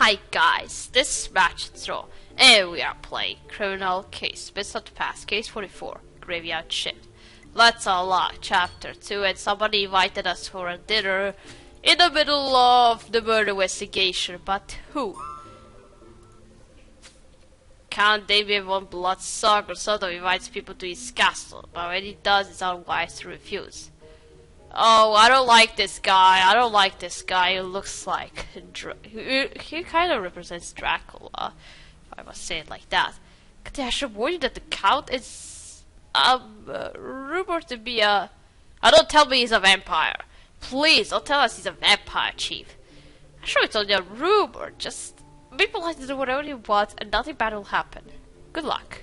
Hi guys, this is Match Throw, and we are playing Criminal Case, Bits of the Past, Case 44, Graveyard Shift. Let's unlock Chapter 2, and somebody invited us for a dinner in the middle of the murder investigation, but who? Count Damien von Bloodsucker sort of invites people to his castle, but when he does, it's unwise to refuse. Oh, I don't like this guy. I don't like this guy. He looks like he kind of represents Dracula, if I must say it like that. I should warn you that the Count is rumored to be a. Don't tell me he's a vampire. Please don't tell us he's a vampire, Chief. I'm sure it's only a rumor. Just people like to do whatever they want, and nothing bad will happen. Good luck.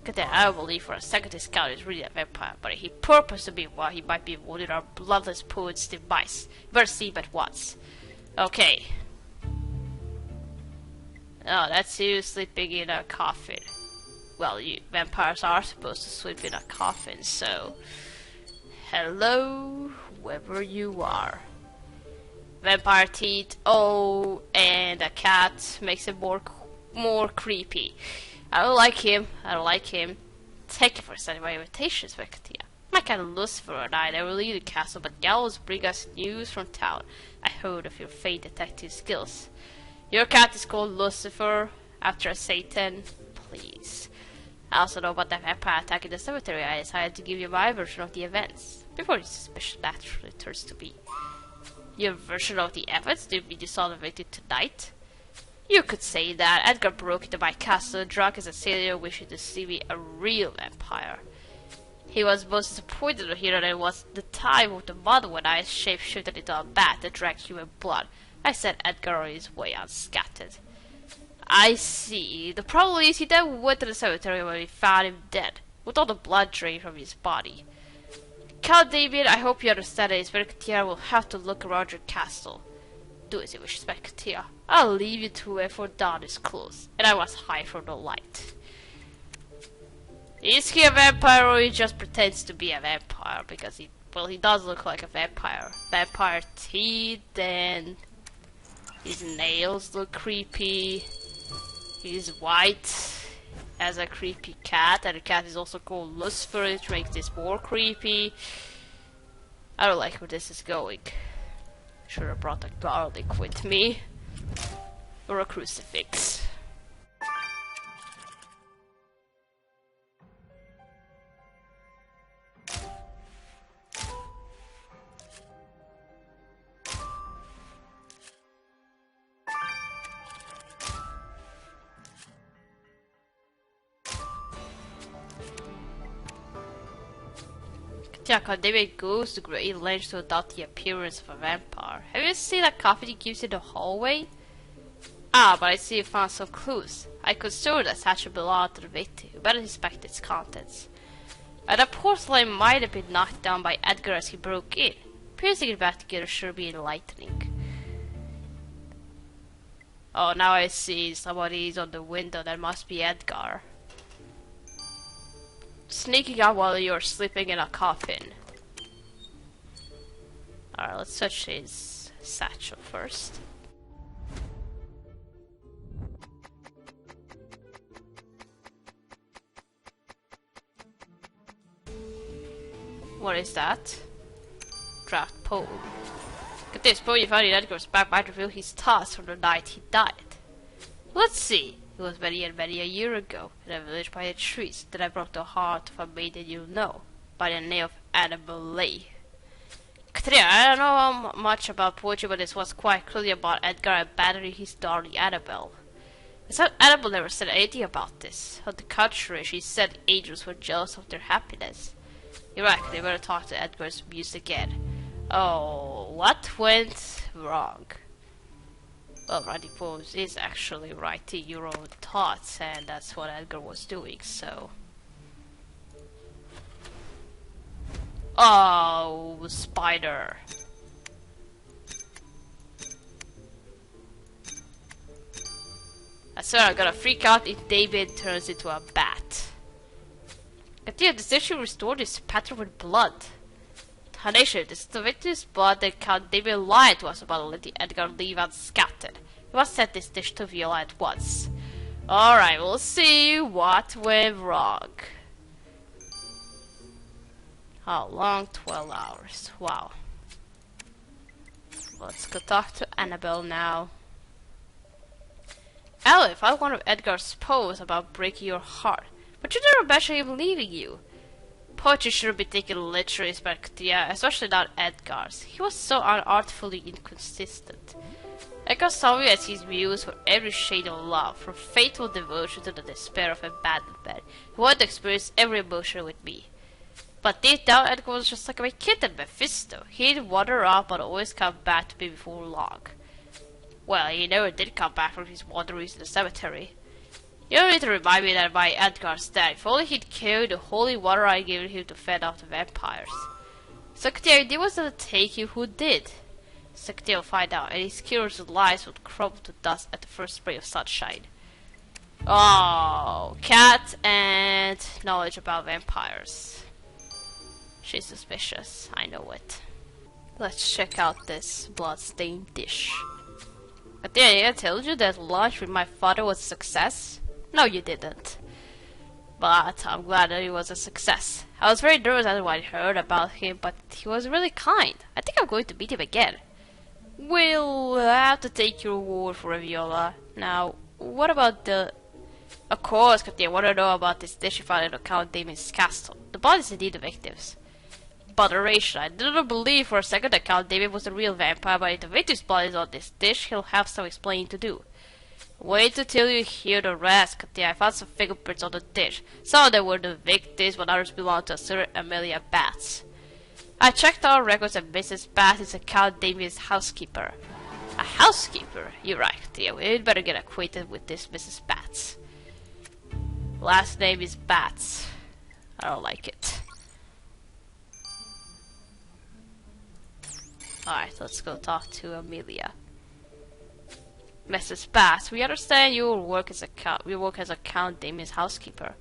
I don't believe for a second this Count is really a vampire, but he purposed to be one. He might be one of our bloodless poets device. Better see him at once. Okay. Oh, that's you sleeping in a coffin. Well, vampires are supposed to sleep in a coffin, so hello, whoever you are. Vampire teeth. Oh, and a cat makes it more creepy. I don't like him. Thank you for sending my invitations, Vectia. My cat Lucifer and I never leave the castle, but gallows bring us news from town. I heard of your fake detective skills. Your cat is called Lucifer, after a Satan. Please. I also know about the vampire attack in the cemetery. I decided to give you my version of the events, before your suspicion naturally turns to me. Your version of the events? Did we dissolve it tonight? You could say that. Edgar broke into my castle drunk as a sailor, wishing to see me a real vampire. He was most disappointed to hear that it was the time of the month when I shape-shifted into a bat that drank human blood. I sent Edgar on his way unscathed. I see. The problem is he then went to the cemetery when we found him dead, with all the blood drained from his body. Count Damien, I hope you understand that Inspector will have to look around your castle. Do as you wish, Inspector. I'll leave you to it, for dawn is close, and I must hide from the light. Is he a vampire, or he just pretends to be a vampire? Because he does look like a vampire. Vampire teeth, and his nails look creepy. He's white, as a creepy cat, and the cat is also called Lucifer, which makes this more creepy. I don't like where this is going. Should have brought a garlic with me. Or a crucifix. Damien goes to great lengths to adopt the appearance of a vampire. Have you seen that coffee he gives you in the hallway? Ah, but I see you found some clues. I could show that satchel belonged to the victim. You better inspect its contents. And the porcelain might have been knocked down by Edgar as he broke in. Piecing it back together should be enlightening. Oh, now I see somebody's on the window. That must be Edgar. Sneaking out while you're sleeping in a coffin. Alright, let's search his satchel first. What is that? Draft poem. Look at this poem you found in Edgar's back might reveal his thoughts from the night he died. Let's see. It was many and many a year ago, in a village by the trees, that I broke the heart of a maiden you know, by the name of Annabelle Lee. Katrina, I don't know much about poetry, but this was quite clearly about Edgar abandoning his darling Annabelle. It's not Annabelle never said anything about this. On the contrary, she said angels were jealous of their happiness. You're right, they better talk to Edgar's muse again. Oh, what went wrong? Well, writing poems is actually writing your own thoughts, and that's what Edgar was doing, so... Oh, spider. I swear I'm gonna freak out if David turns into a bat. Continue, the statue restored his pattern with blood. Tarnation, this is the victim's blood that Count Damien lied to us about letting Edgar leave unscathed. You must set this dish to Viola at once. Alright, we'll see what went wrong. How long? 12 hours. Wow. Let's go talk to Annabelle now. Ellie found one of Edgar's poems about breaking your heart, but you never mentioned him leaving you. Poetry shouldn't be taken literally, especially not Edgar's. He was so unartfully inconsistent. Edgar saw me as his muse for every shade of love, from faithful devotion to the despair of abandonment. He wanted to experience every emotion with me. But deep down, Edgar was just like my kitten, Mephisto. He'd wander off, but always come back to me before long. Well, he never did come back from his wanderings in the cemetery. You don't need to remind me that by Edgar's death, if only he'd carried the holy water I gave him to fend off the vampires. Secretary, it was not take you who did. Secretary will find out, and his curious lies would crumble to dust at the first ray of sunshine. Oh, cat and knowledge about vampires. She's suspicious, I know it. Let's check out this blood-stained dish. But did I tell you that lunch with my father was a success? No, you didn't. But I'm glad that it was a success. I was very nervous after what I heard about him, but he was really kind. I think I'm going to meet him again. We'll have to take your word for it, Viola. Now, what about the... Of course, Captain, I want to know about this dish you found in Count Damien's castle. The bodies indeed the victims. Botheration, I didn't believe for a second that Count Damien was a real vampire, but if the victim's blood is on this dish, he'll have some explaining to do. Wait until you hear the rest, Captain. I found some fingerprints on the dish. Some of them were the victims, but others belonged to a certain Amelia Batts. I checked our records and Mrs. Batts is a Count Damien's housekeeper. A housekeeper? You're right, Captain. We'd better get acquainted with this Mrs. Batts. Last name is Batts. I don't like it. Alright, let's go talk to Amelia. Mrs. Bass, we understand you work as a Count Damien's housekeeper.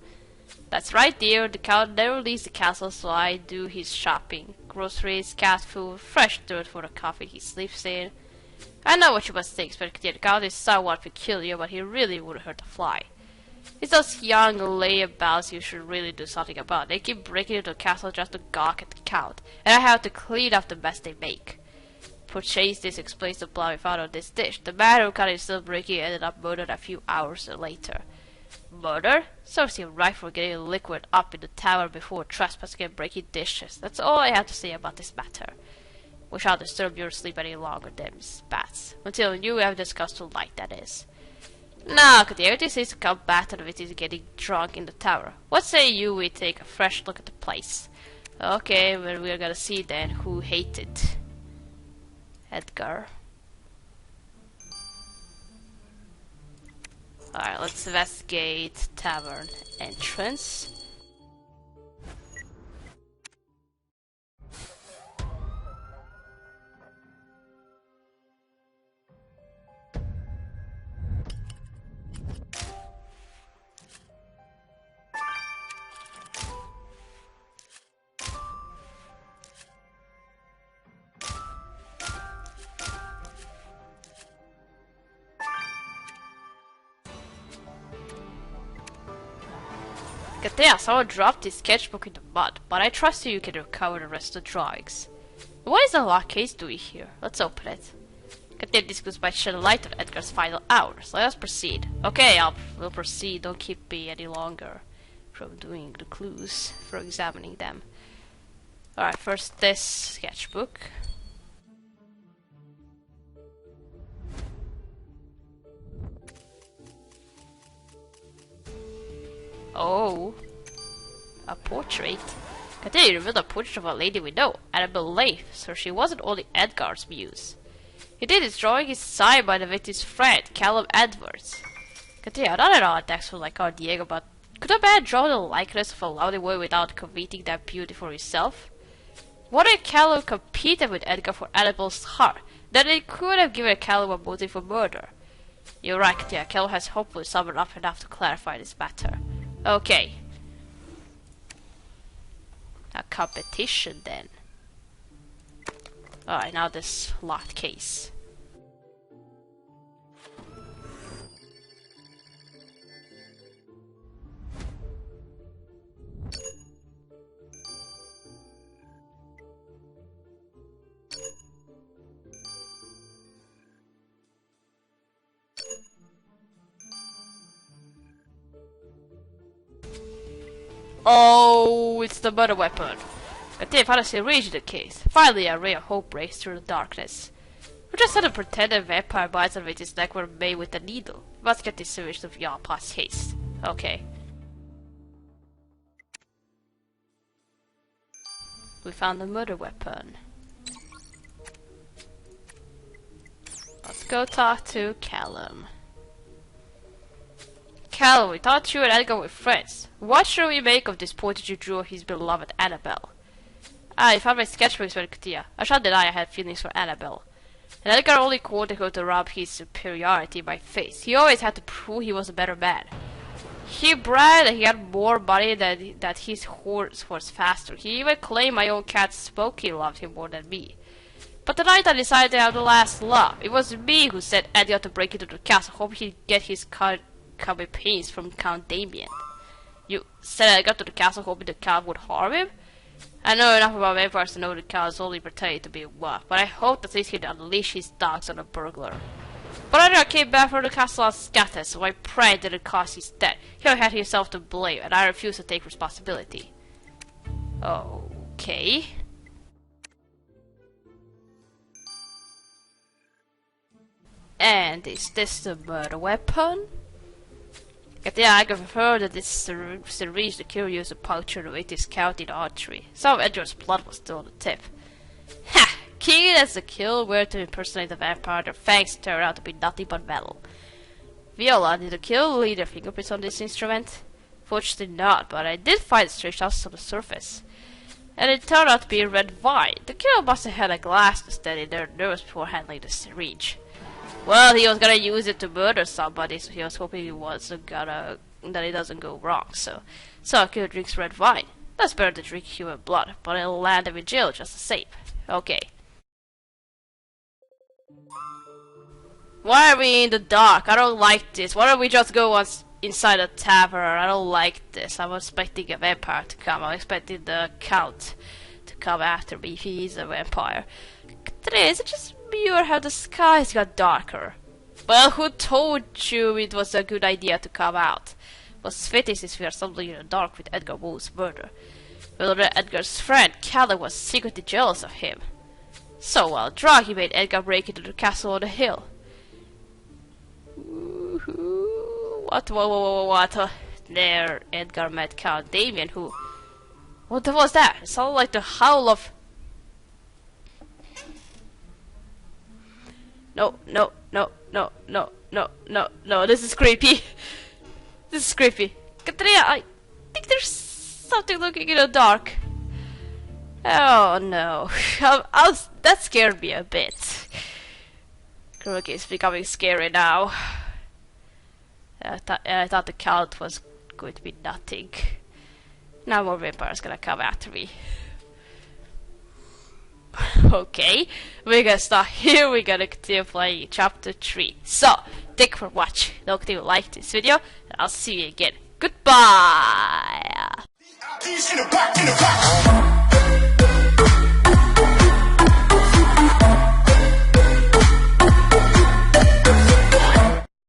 That's right, dear. The Count never leaves the castle, so I do his shopping. Groceries, cat food, fresh dirt for the coffee he sleeps in. I know what you must think, but the Count is somewhat peculiar, but he really wouldn't hurt a fly. It's those young layabouts you should really do something about. They keep breaking into the castle just to gawk at the Count, and I have to clean up the mess they make. Purchase this explains the blood we found on this dish. The man who caught himself breaking ended up murdered a few hours later. Murder? Serves him right for getting liquid up in the tower before trespassing and breaking dishes. That's all I have to say about this matter. We shan't disturb your sleep any longer, then, Miss Bats. Until you have discussed tonight, that is. Now, could everything seems to come back to the victims getting drunk in the tower. What say you we take a fresh look at the place? Okay, well, we're gonna see then who hated Edgar. Alright, let's investigate tavern entrance. Katea, someone dropped his sketchbook in the mud, but I trust you can recover the rest of the drawings. What is the lock case doing here? Let's open it. Katea, this goes by shed light on Edgar's final hours. Let us proceed. Okay, we'll proceed. Don't keep me any longer from doing the clues, for examining them. Alright, first this sketchbook. Oh, a portrait. Katea revealed a portrait of a lady we know, Annabelle Leigh, so she wasn't only Edgar's muse. Indeed, his drawing is signed by the victim's friend, Callum Edwards. Katea, not at all a textbook like our Diego, but could a man draw the likeness of a lovely woman without coveting that beauty for himself? What if Callum competed with Edgar for Annabelle's heart? Then it could have given Callum a motive for murder. You're right, Katea. Callum has hopefully summoned up enough to clarify this matter. Okay. A competition then. Alright, now this locked case. Oh, it's the murder weapon. I did honestly reach the case. Finally, a ray of hope breaks through the darkness. We just had a pretended vampire bites of his neck were made with a needle. We must get this sewage of y'all past haste. Okay. We found the murder weapon. Let's go talk to Callum. Callum, we thought you and Edgar were friends. What should we make of this portrait you drew of his beloved Annabelle? I found my sketchbooks very clear. I shan't deny I had feelings for Annabelle. And Edgar only quoted her to rob his superiority by face. He always had to prove he was a better man. He bragged that he had more money than that his horse was faster. He even claimed my own cat Smokey loved him more than me. But the night I decided to have the last laugh, it was me who sent Edgar to break into the castle, hoping he'd get his coming pains from Count Damien. You sent Edgar to the castle hoping the Count would harm him? I know enough about vampires to know the Count is only pretending to be a wolf, but I hoped at least he'd unleash his dogs on a burglar. But Edgar came back from the castle unscathed, so I prayed didn't cause his death. He had himself to blame, and I refused to take responsibility. Okay. And is this the murder weapon? Yeah, I have heard that this syringe the killer used to puncture the victim's carotid artery. Some of Edgar's blood was still on the tip. Ha! Keen as the kill were to impersonate the vampire, their fangs turned out to be nothing but metal. Viola, did the kill leave their fingerprints on this instrument? Fortunately not, but I did find strange dust on the surface. And it turned out to be red wine. The killer must have had a glass to steady their nerves before handling the syringe. Well, he was gonna use it to murder somebody, so he was hoping that it doesn't go wrong. So a killer drinks red wine. That's better than drinking human blood, but it'll land him in jail just the same. Okay. Why are we in the dark? I don't like this. Why don't we just go inside a tavern? I don't like this. I'm expecting a vampire to come. I'm expecting the Count to come after me if he's a vampire. Today, is it just me or how the skies got darker? Well, who told you it was a good idea to come out? Was fitting since we are suddenly in the dark with Edgar Wool's murder. Well, Edgar's friend, Callum, was secretly jealous of him. So while drunk, he made Edgar break into the castle on the hill. What? There, Edgar met Count Damien, who... What was that? It sounded like the howl of... No, this is creepy. This is creepy. Katrina, I think there's something looking in the dark. Oh no. That scared me a bit. Crook is becoming scary now. I thought the Count was going to be nothing. Now more vampires gonna come after me. Okay, we're gonna start here. We're gonna continue playing chapter 3. So, thank you for watching. Don't forget to like this video, and I'll see you again. Goodbye!